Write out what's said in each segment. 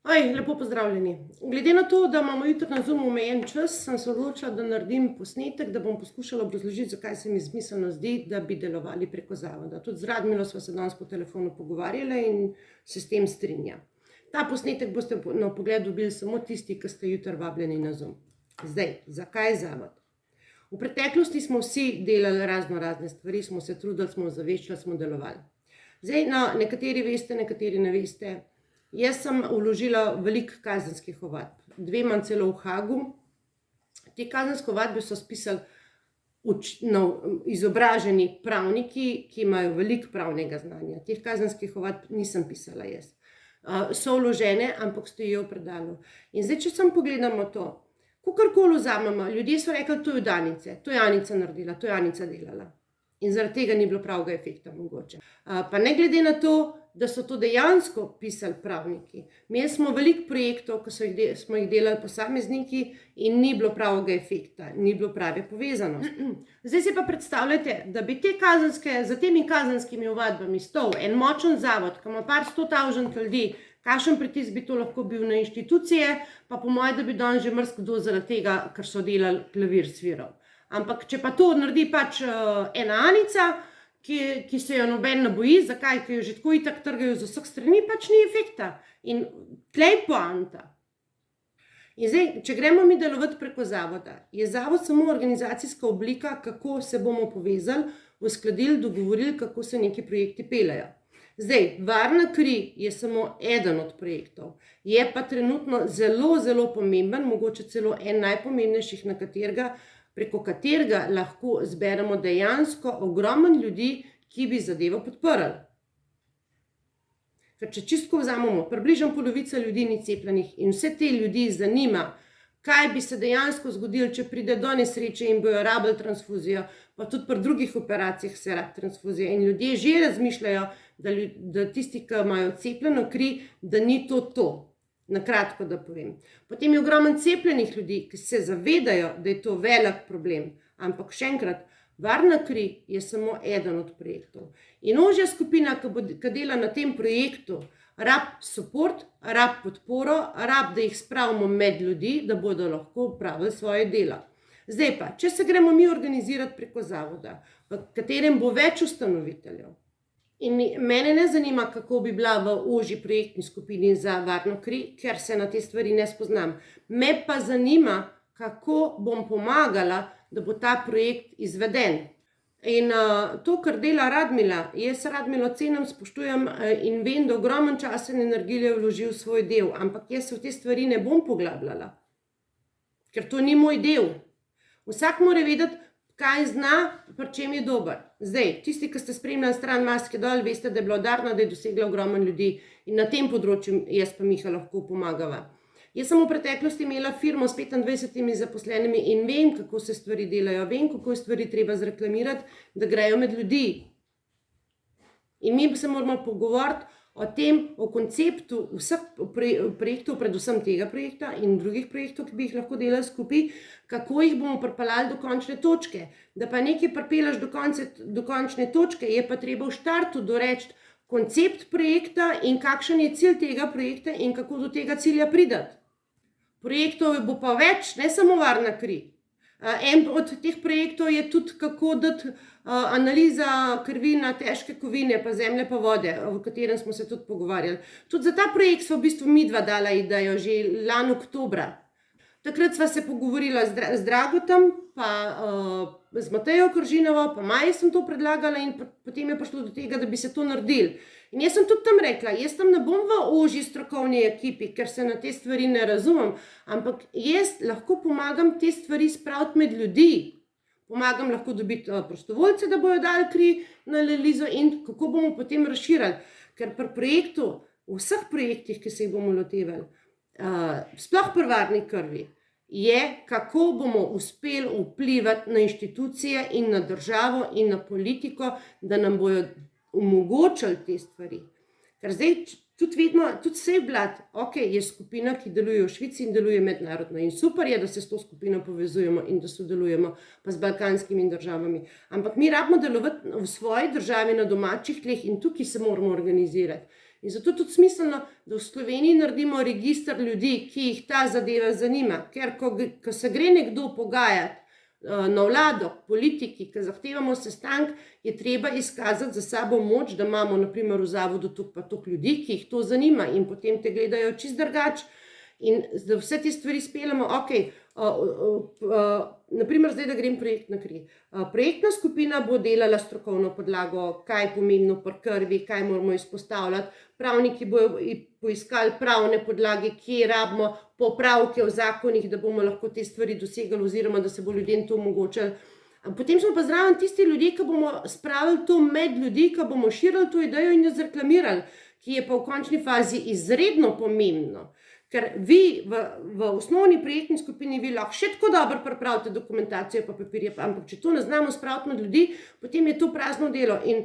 Lepo pozdravljeni. Glede na to, da imamo jutri na Zoomu omejen čas, sem se odločila, da naredim posnetek, da bom poskušala obrazložiti, zakaj se mi smiselno zdi, da bi delovali preko zavoda. Tudi z Radmilo sva se danes po telefonu pogovarjala in se s tem strinja. Ta posnetek boste na vpogled dobili samo tisti, ki ste jutri vabljeni na Zoom. Zdaj, zakaj zavod? V preteklosti smo vsi delali razne stvari, smo se trudili, smo ozaveščali, smo delovali. Zdaj, nekateri veste, nekateri ne veste. Jaz sem vložila veliko kazenskih ovadb, 2 imam celo v Hagu. Te kazenske ovadbe so spisali izobraženi pravniki, ki imajo veliko pravnega znanja. Teh kazenskih ovadb nisem pisala jaz. So vložene, ampak stojijo v predalu. In zdaj, če samo pogledamo to, kakorkoli vzamemo, ljudje so rekli, to je od Anice, to je Anica naredila, to je Anica delala. In zaradi tega ni bilo pravega efekta mogoče. Pa ne glede na to, da so to dejansko pisali pravniki. Imeli smo veliko projektov, ki smo jih delali posamezniki in ni bilo pravega efekta, ni bilo prave povezanosti. Zdaj si pa predstavljate, da bi za temi kazenskimi ovadbami stal en močen zavod, ki ima par 100.000 ljudi, kakšen pritisk bi to lahko bil na inštitucije, pa po moje, da bi danes že marsikdo zaradi tega, ker so delali klavir sviral. Ampak če pa to naredi pač ena Anica, ki se jo noben ne boji, zakaj, ker jo že tako itak trgajo z vseh strani, pač ni efekta. In tlej poanta. In zdaj, če gremo mi delovati preko zavoda, je zavod samo organizacijska oblika, kako se bomo povezali, uskladili, dogovorili, kako se neki projekti peljejo. Zdaj, Varna kri je samo eden od projektov. Je pa trenutno zelo pomemben, mogoče celo en najpomembnejših, preko katerega lahko zberemo dejansko ogromno ljudi, ki bi zadevo podprli. Ker če čisto vzamemo, približno polovica ljudi ni cepljenih in vse te ljudi zanima, kaj bi se dejansko zgodilo, če pride do nesreče in bojo rabili transfuzijo, pa tudi pri drugih operacijah se rabi transfuzija. In ljudje že razmišljajo, da tisti, ki imajo cepljeno kri, da ni to. Na kratko, da povem. Potem je ogromno cepljenih ljudi, ki se zavedajo, da je to velik problem. Ampak še enkrat, Varna kri je samo eden od projektov. In ožja skupina, ki dela na tem projektu, rab support, rab podporo, rab, da jih spravimo med ljudi, da bodo lahko opravili svoje delo. Zdaj pa, če se gremo mi organizirati preko zavoda, v katerem bo več ustanoviteljev, in mene ne zanima, kako bi bila v ožji projektni skupini za Varno kri, ker se na te stvari ne spoznam. Me pa zanima, kako bom pomagala, da bo ta projekt izveden. In to, kar dela Radmila, jaz Radmilo cenim, spoštujem in vem, da ogromno časa in energije vložil svoj del, ampak jaz se v te stvari ne bom poglabljala, ker to ni moj del. Vsak mora vedeti, kaj zna, pri čem je dober. Zdaj, tisti, ki ste spremljali stran Maske dol, veste, da je bila udarna, da je dosegla ogromno ljudi in na tem področju jaz pa Miha lahko pomagava. Jaz sem v preteklosti imela firmo s 25 zaposlenimi in vem, kako se stvari delajo, vem, kako je stvari treba zreklamirati, da grejo med ljudi. In mi se moramo pogovoriti o tem, o konceptu vseh projektov, predvsem tega projekta in drugih projektov, ki bi jih lahko delali skupaj, kako jih bomo pripeljali do končne točke. Da pa nekaj pripelješ do končne točke, je pa treba v štartu doreči koncept projekta in kakšen je cilj tega projekta in kako do tega cilja prideti. Projektov bo pa več, ne samo Varna kri. En od teh projektov je tudi, kako dati analiza krvi na težke kovine, pa zemlje pa vode, o katerem smo se tudi pogovarjali. Tudi za ta projekt sva v bistvu midva dala idejo že lani oktobra. Takrat sva se pogovorila z Dragotom, pa z Matejo Koržinovo, pa Maji sem to predlagala in potem je prišlo do tega, da bi se to naredili. In jaz sem tudi tam rekla, jaz tam ne bom v ožji strokovni ekipi, ker se na te stvari ne razumem, ampak jaz lahko pomagam te stvari spraviti med ljudi. Pomagam lahko dobiti prostovoljce, da bojo dali kri na analizo in kako bomo potem razširili. Ker pri projektu, v vseh projektih, ki se jih bomo lotevali, sploh pri varni krvi, je, kako bomo uspeli vplivati na inštitucije in na državo in na politiko, da nam bojo omogočili te stvari. Ker zdaj tudi vidimo, tudi Sejblad, je skupina, ki deluje v Švici in deluje mednarodno. In super je, da se s to skupino povezujemo in da sodelujemo pa z balkanskimi državami. Ampak mi rabimo delovati v svoji državi na domačih tleh in tukaj se moramo organizirati. In zato tudi smiselno, da v Sloveniji naredimo register ljudi, ki jih ta zadeva zanima. Ker ko se gre nekdo pogajati na vlado, politiki, ki zahtevamo sestank, je treba izkazati za sabo moč, da imamo na primer v zavodu toliko pa toliko ljudi, ki jih to zanima in potem te gledajo čisto drugače. In da vse te stvari speljamo, naprimer zdaj, da grem projekt na kri. Projektna skupina bo delala strokovno podlago, kaj je pomembno pri krvi, kaj moramo izpostavljati. Pravniki bojo poiskali pravne podlage, kje rabimo popravke v zakonih, da bomo lahko te stvari dosegali oziroma da se bo ljudem to omogočili. Potem smo pa zraven tisti ljudje, ki bomo spravili to med ljudi, ki bomo širili to idejo in jo zreklamirali, ki je pa v končni fazi izredno pomembno. Ker vi v osnovni projektni skupini vi lahko še tako dobro pripravite dokumentacijo pa papirje, ampak če to ne znamo spraviti med ljudi, potem je to prazno delo. In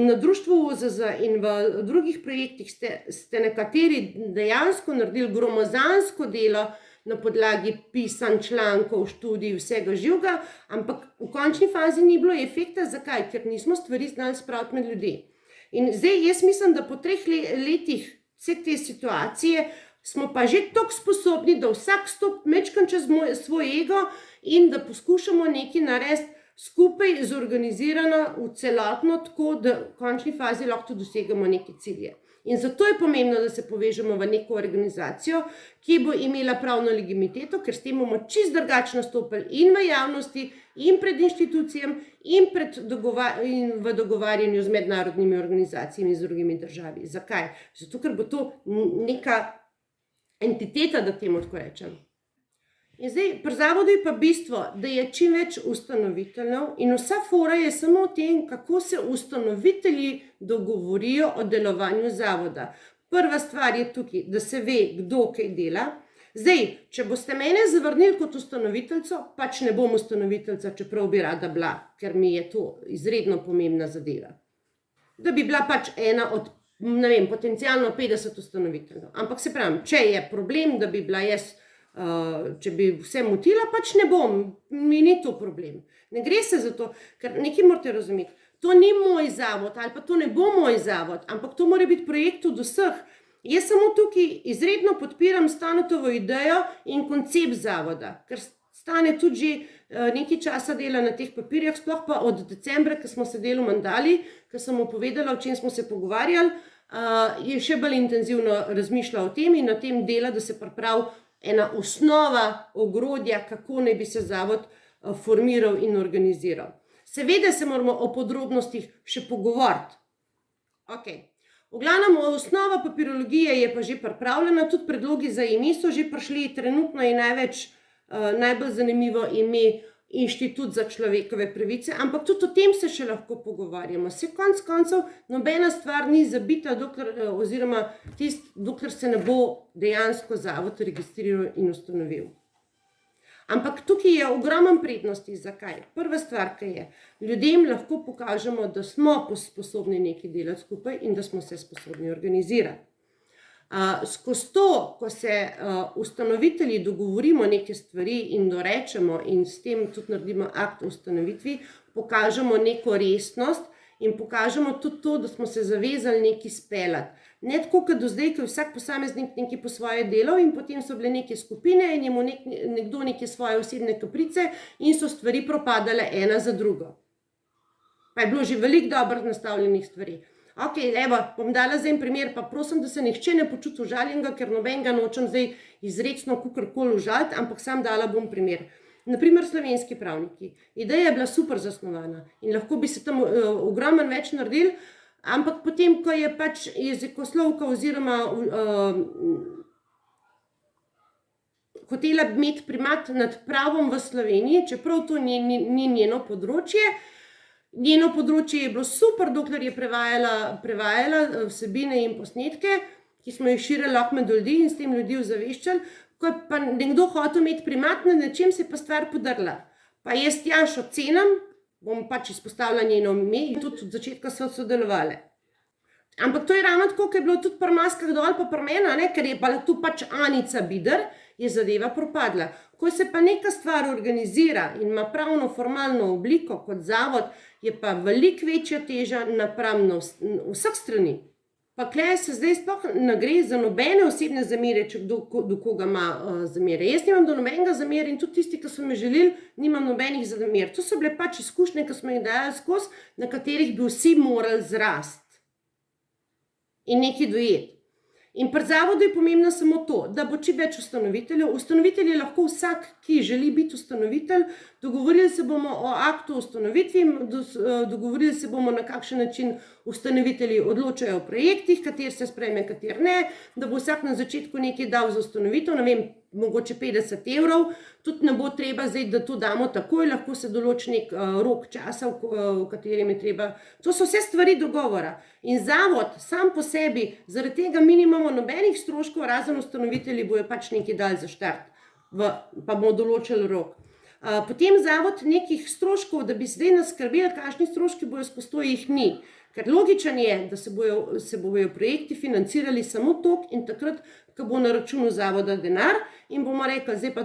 na društvu UZZ in v drugih projektih ste nekateri dejansko naredili gromozansko delo na podlagi pisanj, člankov, študij, vsega živega, ampak v končni fazi ni bilo efekta. Zakaj? Ker nismo stvari znali spraviti med ljudi. In zdaj jaz mislim, da po 3 letih vse te situacije smo pa že toliko sposobni, da vsak stopi majčkeno čez svoj ego in da poskušamo nekaj narediti skupaj zorganizirano v celotno, tako da v končni fazi lahko tudi dosegamo neke cilje. In zato je pomembno, da se povežemo v neko organizacijo, ki bo imela pravno legitimiteto, ker s tem bomo čisto drugače nastopili in v javnosti, in pred inštitucijami, in v dogovarjanju z mednarodnimi organizacijami in z drugimi državami. Zakaj? Zato, ker bo to neka entiteta, da temu tako rečem. In zdaj, pri zavodu je pa bistvo, da je čim več ustanoviteljev in vsa fora je samo v tem, kako se ustanovitelji dogovorijo o delovanju zavoda. Prva stvar je tukaj, da se ve, kdo kaj dela. Zdaj, če boste mene zavrnili kot ustanoviteljico, pač ne bom ustanoviteljica, čeprav bi rada bila, ker mi je to izredno pomembna zadeva. Da bi bila pač ena od potencialno 50 ustanoviteljev. Ampak se pravim, če je problem, da bi bila jaz, če bi vse motila, pač ne bom, mi ni to problem. Ne gre se za to, ker nekaj morate razumeti. To ni moj zavod ali pa to ne bo moj zavod, ampak to mora biti projekt od vseh. Jaz samo tukaj izredno podpiram Stanetovo idejo in koncept zavoda, ker Stane tudi že nekaj časa dela na teh papirjah, sploh pa od decembra, ko smo sedeli v Mandali, ko sem mu povedala, o čem smo se pogovarjali, je še bolj intenzivno razmišljala o tem in na tem dela, da se pripravi ena osnova ogrodja, kako naj bi se zavod formiral in organiziral. Seveda se moramo o podrobnostih še pogovoriti. V glavnem, osnova papirologije je pa že pripravljena, tudi predlogi za ime so že prišli, trenutno je najbolj zanimivo ime Inštitut za človekove pravice, ampak tudi o tem se še lahko pogovarjamo. Se konec koncev nobena stvar ni zabita, dokler se ne bo dejansko zavod registriral in ustanovil. Ampak tukaj je ogromen prednosti. Zakaj? Prva stvar, ki je, ljudem lahko pokažemo, da smo sposobni nekaj delati skupaj in da smo se sposobni organizirati. Skozi to, ko se ustanovitelji dogovorimo neke stvari in dorečemo in s tem tudi naredimo akt o ustanovitvi, pokažemo neko resnost in pokažemo tudi to, da smo se zavezali nekaj speljati. Ne tako, kot do zdaj, ko je vsak posameznik nekaj po svoje delal in potem so bile neke skupine in je mu nekdo neke svoje osebne kaprice in so stvari propadale ena za drugo. Pa je bilo že veliko dobro nastavljenih stvari. Evo, bom dala zdaj en primer, pa prosim, da se nihče ne počuti užaljenega, ker nobenega nočem zdaj izrecno kakorkoli užaliti, ampak sam dala bom primer. Naprimer, slovenski pravniki. Ideja je bila super zasnovana in lahko bi se tam ogromno več naredili, ampak potem, ko je pač jezikoslovka oziroma hotela imeti primat nad pravom v Sloveniji, čeprav to ni njeno področje. Njeno področje je bilo super, dokler je prevajala vsebine in posnetke, ki smo jih širili lahko med ljudi in s tem ljudi ozaveščali. Ko je pa nekdo hotel imeti primat nad nečem, se je pa stvar podrla. Pa jaz Tjašo cenim, bom pač izpostavila njeno ime in tudi od začetka so sodelovali. Ampak to je ravno tako, ko je bilo tudi pri Maskah dol pa pri meni, ker je pa tu pač Anica Bider, je zadeva propadla. Ko se pa neka stvar organizira in ima pravno formalno obliko kot zavod, je pa veliko večja teža napram na vseh strani. Pa kle se zdaj sploh ne gre za nobene osebne zamere, če kdo do koga ima zamere. Jaz nimam do nobenega zamere in tudi tisti, ki so me želeli, nimam nobenih zamer. To so bile pač izkušnje, ki smo jih dajali skozi, na katerih bi vsi morali zrasti in nekaj dojeti. In pri zavodu je pomembno samo to, da bo čim več ustanoviteljev. Ustanovitelj je lahko vsak, ki želi biti ustanovitelj. Dogovorili se bomo o aktu o ustanovitvi, dogovorili se bomo, na kakšen način ustanovitelji odločajo o projektih, kateri se sprejme, kateri ne, da bo vsak na začetku nekaj dal za ustanovitev, ne vem, mogoče 50 evrov, tudi ne bo treba zdaj, da to damo takoj, lahko se določi nek rok časa, v katerem je treba. To so vse stvari dogovora. In zavod sam po sebi, zaradi tega mi nimamo nobenih stroškov, razen ustanovitelji bojo pač nekaj dali za štart, pa bomo določili rok. Potem zavod nekih stroškov, da bi zdaj nas skrbeli, kakšni stroški bojo skozi to, jih ni. Ker logičen je, da se bojo projekti financirali samo toliko in takrat, ko bo na računu zavoda denar in bomo rekli, zdaj pa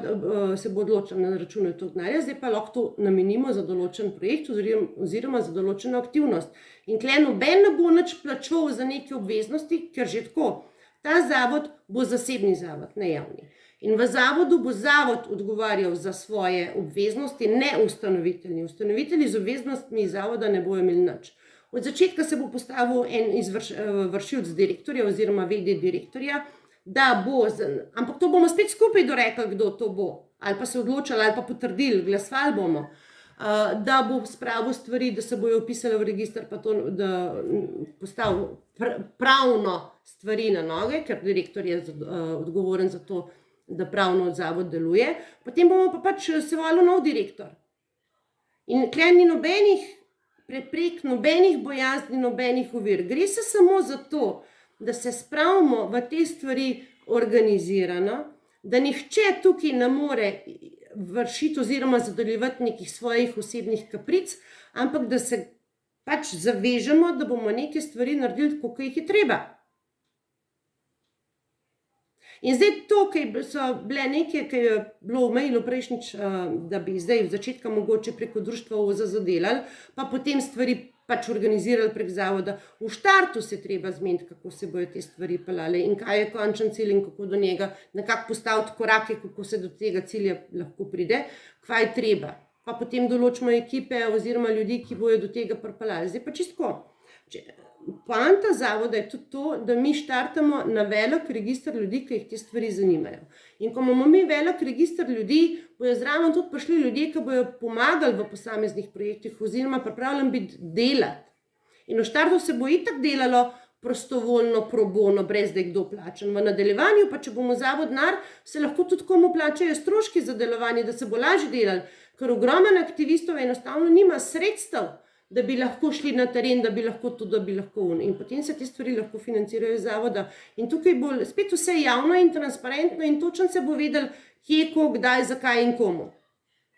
se bo odločil na računu toliko denarja, zdaj pa lahko to namenimo za določen projekt oziroma za določeno aktivnost. In tukaj noben ne bo nič plačeval za neke obveznosti, ker že tako, ta zavod bo zasebni zavod, ne javni. In v zavodu bo zavod odgovarjal za svoje obveznosti, ne ustanovitelji. Ustanovitelji z obveznostmi zavoda ne bojo imeli nič. Od začetka se bo postavil en vršilec direktorja oziroma v.d. direktorja, da bo, ampak to bomo spet skupaj dorekli, kdo to bo, ali pa se odločili, ali pa potrdili, glasovali bomo, da bo spravil stvari, da se bojo vpisali v register, pa to, da postavil pravno stvari na noge, ker direktor je odgovoren za to, da pravno zavod deluje, potem bomo pa pač se volil nov direktor. In tukaj ni nobenih preprek, nobenih bojazni, nobenih ovir. Gre se samo za to, da se spravimo v te stvari organizirano, da nihče tukaj ne more vršiti oziroma zadovoljevati nekih svojih osebnih kapric, ampak da se pač zavežemo, da bomo neke stvari naredili tako, kot jih je treba. In zdaj to, ki so bile neke, ki je bilo v mailu prejšnjič, da bi zdaj v začetka mogoče preko društva OZZ delali, pa potem stvari pač organizirali prek zavoda. V štartu se treba zmeniti, kako se bojo te stvari peljale in kaj je končen cilj in kako do njega, nekako postaviti korake, kako se do tega cilja lahko pride, kaj je treba. Pa potem določimo ekipe oziroma ljudi, ki bojo do tega pripeljali. Zdaj pa čisto. Poanta zavoda je tudi to, da mi štartamo na velik register ljudi, ki jih te stvari zanimajo. In ko imamo mi velik register ljudi, bojo zraven tudi prišli ljudje, ki bojo pomagali v posameznih projektih oziroma pripravljeni biti delati. In v štartu se bo itak delalo prostovoljno, pro bono, brez da je kdo plačen. V nadaljevanju pa, če bomo zavod denar, se lahko tudi komu plačajo stroški za delovanje, da se bo lažje delali, ker ogromno aktivistov enostavno nima sredstev, da bi lahko šli na teren, da bi lahko to, da bi lahko on. In potem se te stvari lahko financirajo iz zavoda. In tukaj bo spet vse javno in transparentno in točno se bo vedel, kje, ko, kdaj, zakaj in komu.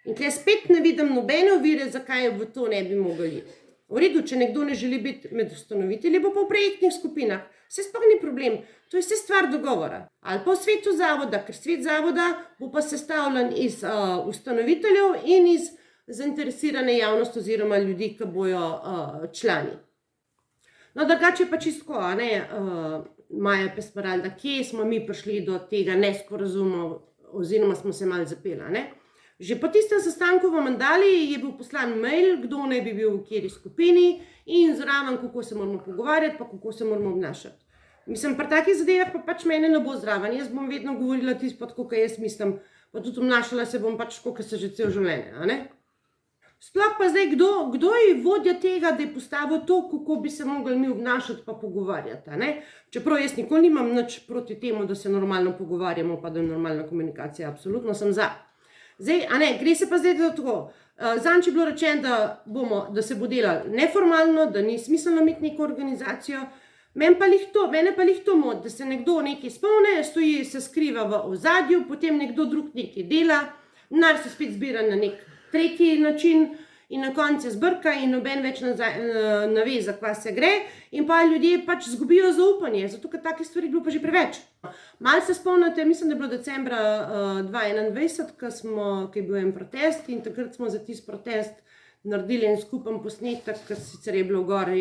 In tukaj spet ne vidim nobene ovire, zakaj v to ne bi mogli iti. V redu, če nekdo ne želi biti med ustanovitelji, bo pa v projektnih skupinah. Vse sploh ni problem, to je vse stvar dogovora. Ali pa v svetu zavoda, ker svet zavoda bo pa sestavljen iz ustanoviteljev in iz zainteresirane javnosti oziroma ljudi, ki bojo člani. No, drugače pa čisto, Maja Pesmaralda, kje smo mi prišli do tega nesporazuma oziroma smo se malo zapeli, Že po tistem sestanku v Mandali je bil poslan mail, kdo naj bi bil v kateri skupini in zraven, kako se moramo pogovarjati, pa kako se moramo obnašati. Mislim, pri takih zadevah pa pač mene ne bo zraven. Jaz bom vedno govorila tisto, kako jaz mislim, pa tudi obnašala se bom pač, kako se že cel življenje, Sploh pa zdaj, kdo je vodja tega, da je postavil to, kako bi se mogli mi obnašati pa pogovarjati, Čeprav jaz nikoli nimam nič proti temu, da se normalno pogovarjamo, pa da je normalna komunikacija, absolutno sem za. Zdaj, gre se pa zdaj za tako. Zadnjič je bilo rečeno, da se bo delalo neformalno, da ni smiselno imeti neko organizacijo. Mene pa lih to moti, da se nekdo nekaj spomne, stoji, se skriva v ozadju, potem nekdo drug nekaj dela, denar se spet zbira na nek tretji način in na koncu zbrka in noben več ne ve, za kva se gre in pa ljudje pač zgubijo zaupanje, zato ker take stvari bilo pa že preveč. Malo se spomnite, mislim, da je bilo decembra 2021, ko je bil en protest in takrat smo za tisti protest naredili en skupen posnetek, ker sicer je bilo gor,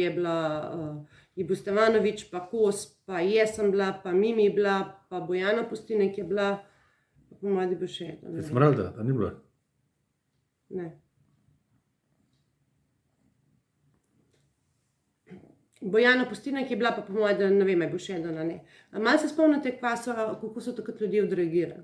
Ibu Stevanovič, pa Kos, pa jaz sem bila, pa Mimi bila, pa Bojana Pustinek je bila, pa po mojem, da bo še ena. Esmeralda, a ni bila? Ne. Bojana Pustinek je bila, pa po mojem, da ne vem, bo še ena, ne. Malo se spomnite, kako so takrat ljudje odreagirali.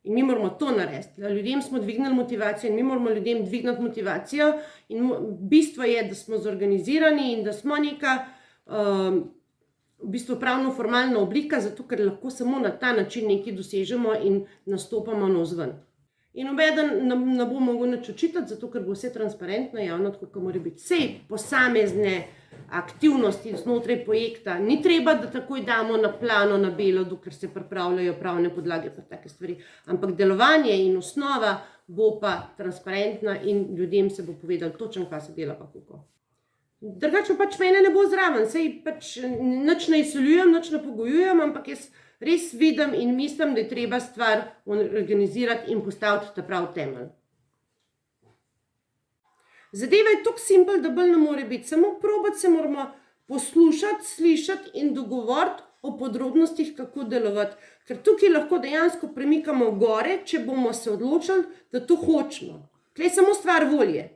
In mi moramo to narediti. Ljudem smo dvignili motivacijo in mi moramo ljudem dvigniti motivacijo in bistvo je, da smo zorganizirani in da smo neka v bistvu pravno-formalna oblika, zato ker lahko samo na ta način nekaj dosežemo in nastopamo navzven. In nobeden ne bo mogel nič očitati, zato ker bo vse transparentno, javno, tako kot mora biti. Vse posamezne aktivnosti znotraj projekta ni treba, da takoj damo na plano, na belo, dokler se pripravljajo pravne podlage pa take stvari. Ampak delovanje in osnova bo pa transparentna in ljudem se bo povedalo točno, kaj se dela pa kako. Drugače pač mene ne bo zraven, saj pač nič ne izsiljujem, nič ne pogojujem, ampak jaz res vidim in mislim, da je treba stvar organizirati in postaviti ta prav temelj. Zadeva je tako simpel, da bolj ne more biti. Samo probati se moramo poslušati, slišati in dogovoriti o podrobnostih, kako delovati. Ker tukaj lahko dejansko premikamo gore, če bomo se odločili, da to hočemo. Tle je samo stvar volje.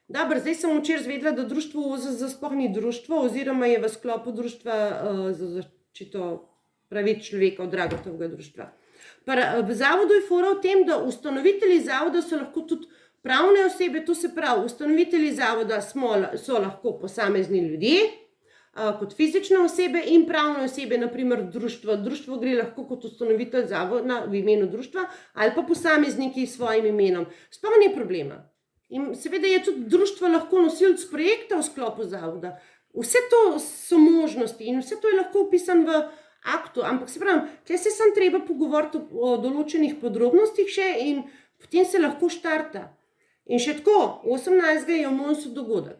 Dobro, zdaj sem včeraj zvedela, da društvo OZZ sploh ni društvo, oziroma je v sklopu društva za zaščito pravic človeka, Dragotovega društva. V zavodu je fora v tem, da ustanovitelji zavoda so lahko tudi pravne osebe, to se pravi, ustanovitelji zavoda so lahko posamezni ljudje, kot fizične osebe in pravne osebe, naprimer društvo. Društvo gre lahko kot ustanovitelj zavoda v imenu društva ali pa posamezniki s svojim imenom. Sploh ni problema. In seveda je tudi društvo lahko nosilec projekta v sklopu zavoda. Vse to so možnosti in vse to je lahko upisano v aktu, ampak se pravim, tukaj se samo treba pogovoriti o določenih podrobnostih še in potem se lahko štarta. In še tako, 18. je v Monsu dogodek,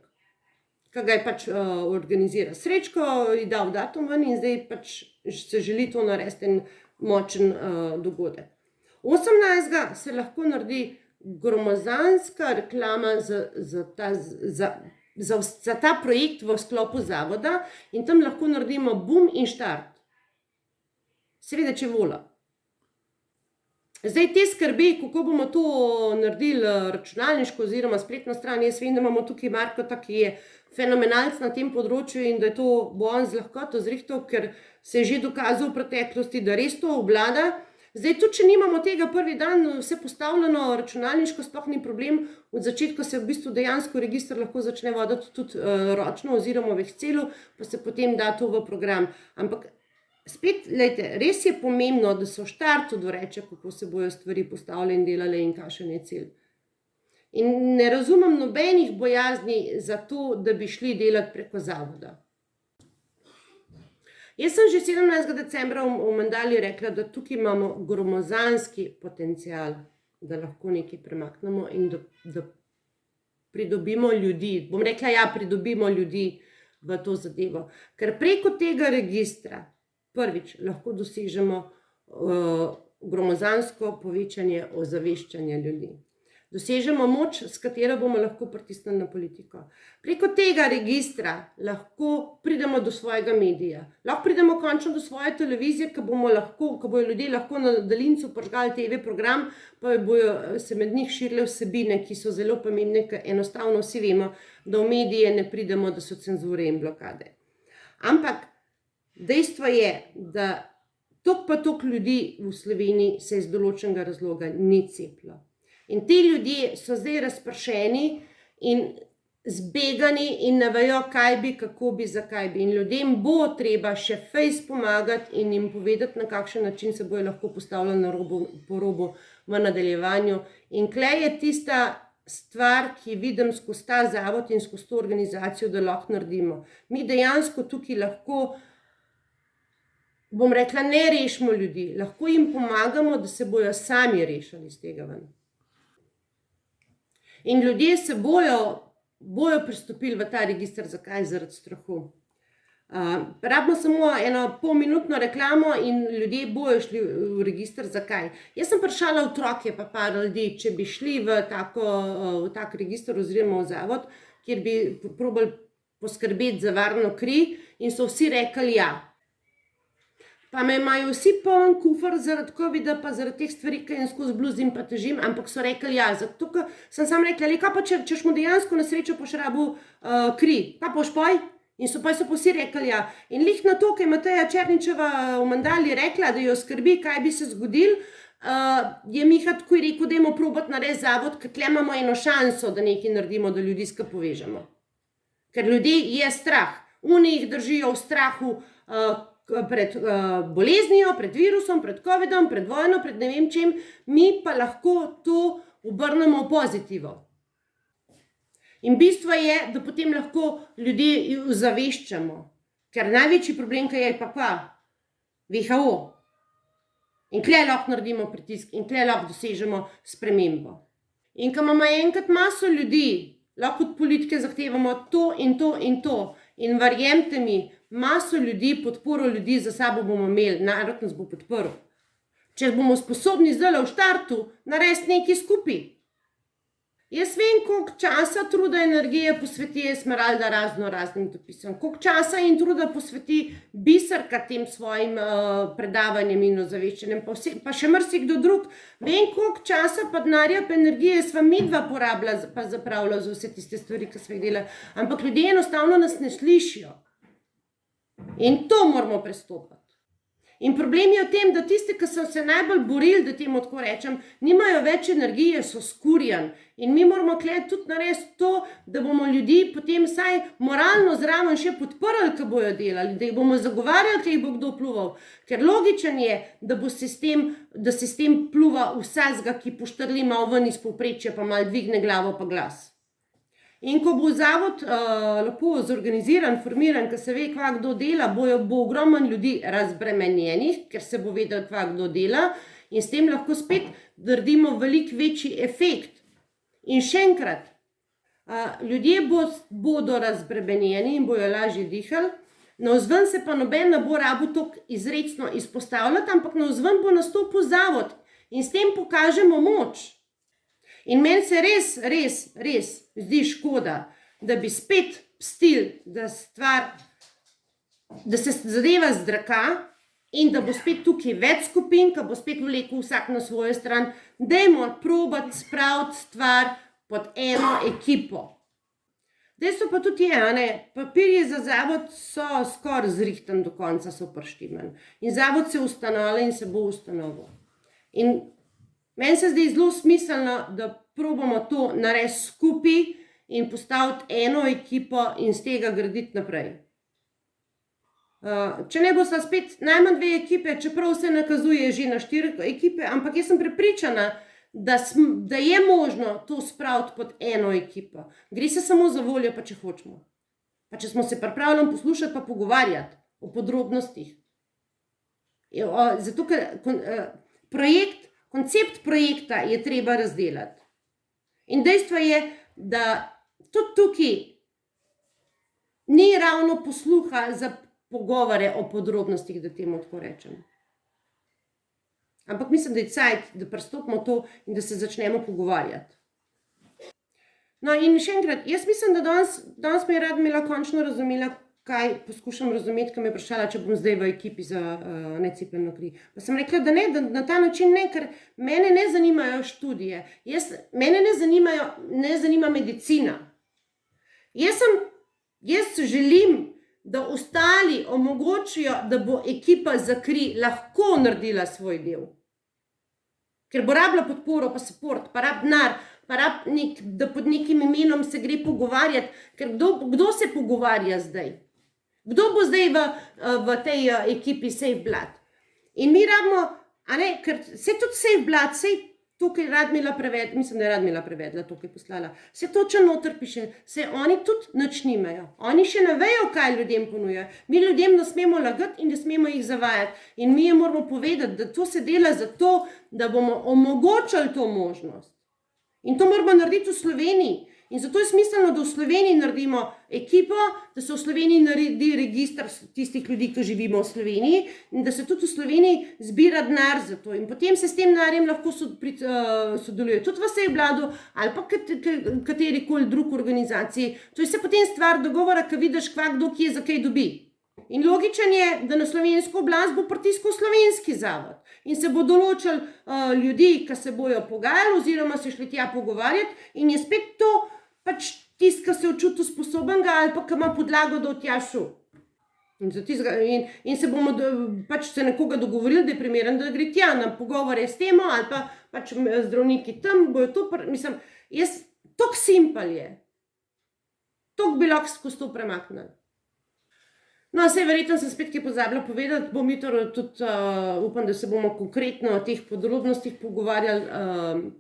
ki ga je pač organiziral Srečko, je dal datum ven in zdaj pač se želi to narediti en močen dogodek. 18. se lahko naredi gromozanska reklama za ta projekt v sklopu zavoda in tam lahko naredimo bum in štart. Seveda, če vola. Zdaj te skrbi, kako bomo to naredili računalniško oziroma spletno stran, jaz vem, da imamo tukaj Markota, ki je fenomenalc na tem področju in da je to bo on z lahkoto zrihtal, ker se je že dokazal v preteklosti, da res to obvlada. Zdaj, tudi če nimamo tega prvi dan vse postavljeno računalniško, sploh ni problem, od začetka se v bistvu dejansko register lahko začne voditi tudi ročno oziroma v Excelu, pa se potem da to v program. Ampak spet, glejte, res je pomembno, da se v štartu doreče, kako se bojo stvari postavile in delale in kakšen je cilj. In ne razumem nobenih bojazni za to, da bi šli delati preko zavoda. Jaz sem že 17. decembra v Mandali rekla, da tukaj imamo gromozanski potencial, da lahko nekaj premaknemo in da pridobimo ljudi. Bom rekla, ja, pridobimo ljudi v to zadevo. Ker preko tega registra prvič lahko dosežemo gromozansko povečanje ozaveščanja ljudi. Dosežemo moč, s katero bomo lahko pritisnili na politiko. Preko tega registra lahko pridemo do svojega medija. Lahko pridemo končno do svoje televizije, ko bojo ljudje lahko na daljincu prižgali TV program, pa bojo se med njih širile vsebine, ki so zelo pomembne, ker enostavno vsi vemo, da v medije ne pridemo, da so cenzure in blokade. Ampak dejstvo je, da toliko pa toliko ljudi v Sloveniji se iz določenega razloga ni cepilo. In ti ljudje so zdaj razpršeni in zbegani in ne vejo, kaj bi, kako bi, zakaj bi. In ljudem bo treba še fejs pomagati in jim povedati, na kakšen način se bojo lahko postavljali po robu v nadaljevanju. In klej je tista stvar, ki vidim skozi ta zavod in skozi to organizacijo, da lahko naredimo. Mi dejansko tukaj lahko, bom rekla, ne rešimo ljudi, lahko jim pomagamo, da se bojo sami rešili iz tega ven. In ljudje se bojo pristopili v ta register, zakaj? Zaradi strahu. Rabimo samo eno polminutno reklamo in ljudje bojo šli v register, zakaj? Jaz sem vprašala otroke pa par ljudi, če bi šli v tak register oziroma v zavod, kjer bi probali poskrbeti za varno kri in so vsi rekli ja. Pa me imajo vsi poln kufer zaradi covida, pa zaradi teh stvari, ki jim skozi bluzim pa težim, ampak so rekli ja, zato ker sem sam rekla, kaj pa če mu dejansko na srečo boš rabil kri, pa boš poj? In so pa vsi rekli ja. In lih na to, ki je Mateja Černičeva v Mandali rekla, da jo skrbi, kaj bi se zgodil, je Miha tako rekel, dajmo probati narediti zavod, ker tle imamo eno šanso, da nekaj naredimo, da ljudi skupaj povežemo. Ker ljudi je strah. Oni jih držijo v strahu pred boleznijo, pred virusom, pred covidom, pred vojno, pred ne vem čem, mi pa lahko to obrnemo v pozitivo. In bistvo je, da potem lahko ljudi ozaveščamo, ker največji problem, ki je pa WHO. In kle lahko naredimo pritisk in kle lahko dosežemo spremembo. In ko imamo enkrat maso ljudi, lahko od politike zahtevamo to in to in to. In verjemite mi, maso ljudi, podporo ljudi za sabo bomo imeli, narod nas bo podprl. Če bomo sposobni zdaj v štartu narediti nekaj skupaj. Jaz vem, koliko časa, truda, energije posveti Esmeralda raznim dopisom, koliko časa in truda posveti Biserka tem svojim predavanjem in ozaveščanjem, pa še marsikdo drug. Vem, koliko časa pa denarja pa energije sva midva porabila pa zapravila za vse tiste stvari, ki sva jih delala. Ampak ljudje enostavno nas ne slišijo. In to moramo prestopiti. In problem je v tem, da tisti, ki so se najbolj borili, da temu tako rečem, nimajo več energije, so skurjeni. In mi moramo tudi narediti to, da bomo ljudi potem vsaj moralno zraven še podprli, ko bojo delali, da jih bomo zagovarjali, če jih bo kdo pluval. Ker logičen je, da sistem pluva vsakega, ki poštrli malo ven iz povprečja, pa malo dvigne glavo pa glas. In ko bo zavod lepo zorganiziran, formiran, ko se ve, kva kdo dela, bo ogromno ljudi razbremenjenih, ker se bo vedel, kva kdo dela, in s tem lahko spet naredimo veliko večji efekt. In še enkrat, ljudje bodo razbremenjeni in bojo lažje dihali, navzven se pa noben ne bo rabil tako izrecno izpostavljati, ampak navzven bo nastopil zavod in s tem pokažemo moč. In meni se res zdi škoda, da bi spet pustili, da se zadeva zdraka in da bo spet tukaj več skupin, ki bo spet vlekel vsak na svojo stran. Dajmo probati spraviti stvar pod eno ekipo. Dejstvo pa tudi je, papirji za zavod so skoraj zrihtani do konca, so prištimani. In zavod se ustanavlja in se bo ustanovil. In meni se zdi zelo smiselno, da probamo to narediti skupaj in postaviti eno ekipo in z tega graditi naprej. Če ne bo sta spet najmanj 2 ekipe, čeprav se nakazuje že na 4 ekipe, ampak jaz sem prepričana, da je možno to spraviti pod eno ekipo. Gre se samo za voljo, pa če hočemo. Pa če smo se pripravljeni poslušati pa pogovarjati o podrobnostih. Zato, ker koncept projekta je treba razdelati. In dejstvo je, da tudi tukaj ni ravno posluha za pogovore o podrobnostih, da temu tako rečem. Ampak mislim, da je cajt, da pristopimo to in da se začnemo pogovarjati. No in še enkrat, jaz mislim, da danes me je Radmila končno razumela, kaj poskušam razumeti, ko me je vprašala, če bom zdaj v ekipi za necepljeno kri. Pa sem rekla, da ne, da na ta način ne, ker mene ne zanimajo študije. Mene ne zanima medicina. Jaz želim, da ostali omogočijo, da bo ekipa za kri lahko naredila svoj del. Ker bo rabila podporo, pa support, pa rab denar, pa rab da pod nekim imenom se gre pogovarjati, ker kdo se pogovarja zdaj? Kdo bo zdaj v tej ekipi Safe Blood? In mi rabimo, ker se tudi Safe Blood, tukaj Radmila prevedla, mislim, da je Radmila prevedla, tukaj poslala, se točno noter piše, se oni tudi nič nimajo. Oni še ne vejo, kaj ljudem ponujajo. Mi ljudem ne smemo lagati in ne smemo jih zavajati. In mi je moramo povedati, da to se dela zato, da bomo omogočali to možnost. In to moramo narediti v Sloveniji. In zato je smiselno, da v Sloveniji naredimo ekipo, da se v Sloveniji naredi register tistih ljudi, ki živimo v Sloveniji in da se tudi v Sloveniji zbira denar za to. In potem se s tem denarjem lahko sodeluje tudi v Safe Blood ali pa katerikoli drug organizaciji. To je vse potem stvar dogovora, ko vidiš, kdo kje za kaj dobi. In logičen je, da na slovensko oblast bo pritiskal slovenski zavod in se bo določil ljudi, ki se bojo pogajali oziroma se šli tja pogovarjati in je spet to pač tisti, ki se je čutil sposobenega ali pa ki ima podlago, da tja šel. In se bomo pač se nekoga dogovorili, da je primeren, da gre tja na pogovore s temo ali pa pač zdravniki tam bojo to, mislim, toliko simpel je. Toliko bi lahko skozi to premaknili. No, saj verjetno sem spet kaj pozabila povedati, bom jutro tudi, upam, da se bomo konkretno o teh podrobnostih pogovarjali.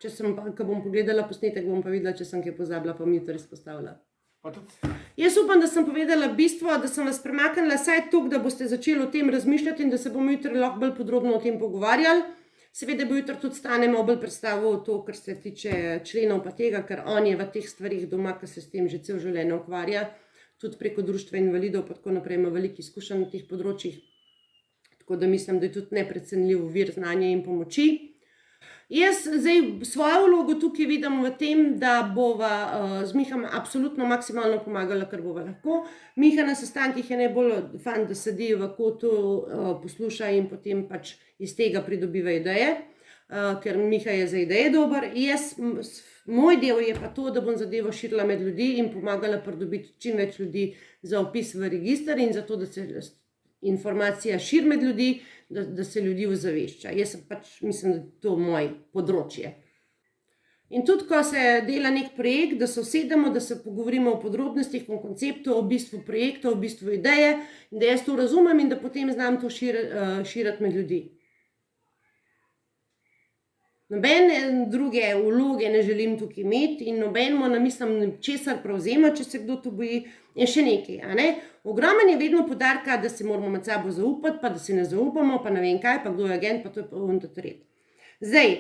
Ko bom pogledala posnetek, bom pa videla, če sem kaj pozabila, pa mi jutro izpostavila. Jaz upam, da sem povedala bistvo, da sem vas premaknila vsaj toliko, da boste začeli o tem razmišljati in da se bomo jutri lahko bolj podrobno o tem pogovarjali. Seveda bo jutri tudi Stane malo bolj predstavil to, kar se tiče členov pa tega, ker on je v teh stvarih doma, ker se s tem že cel življenje ukvarja, tudi preko društva invalidov pa tako naprej ima veliko izkušenj na teh področjih. Tako da mislim, da je tudi neprecenljiv vir znanja in pomoči. Jaz zdaj svojo vlogo tukaj vidim v tem, da bova z Mihom absolutno maksimalno pomagala, kar bova lahko. Miha na sestankih je najbolj fajn, da sedi v kotu, posluša in potem pač iz tega pridobiva ideje, ker Miha je za ideje dober. Moj del je pa to, da bom zadevo širila med ljudi in pomagala pridobiti čim več ljudi za vpis v register in zato, da se informacija širi med ljudi, da se ljudi ozavešča. Jaz pač mislim, da je to moje področje. In tudi, ko se dela nek projekt, da se usedemo, da se pogovorimo o podrobnostih, o konceptu, o bistvu projekta, o bistvu ideje, da jaz to razumem in da potem znam to širiti med ljudi. Nobene druge vloge ne želim tukaj imeti in nobenemu ne mislim česar prevzema, če se kdo to boji. In še nekaj, a ne? Ogromen je vedno poudarka, da si moramo med sabo zaupati, pa da si ne zaupamo, pa ne vem kaj, pa kdo je agent, pa to je pa on ta tret. Zdaj,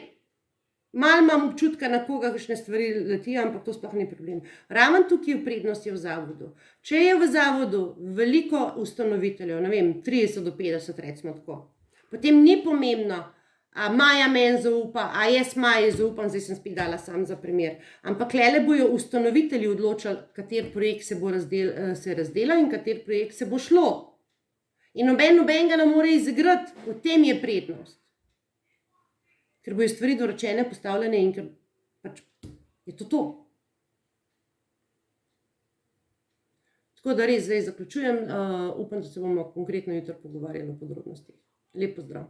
malo imam občutka, na koga kakšne stvari letijo, ampak to sploh ni problem. Raven tukaj v prednosti v zavodu. Če je v zavodu veliko ustanoviteljev, ne vem, 30 do 50 recimo tako, potem ni pomembno, a Maja meni zaupa, a jaz Maji zaupam, zdaj sem spet dala sam za primer. Ampak lele bojo ustanovitelji odločali, kater projekt se razdela in kater projekt se bo šlo. In nobenega ne more izigrati, v tem je prednost. Ker bojo stvari dorečene, postavljene in ker pač je to. Tako da res zdaj zaključujem, upam, da se bomo konkretno jutri pogovarjali o podrobnostih. Lep pozdrav.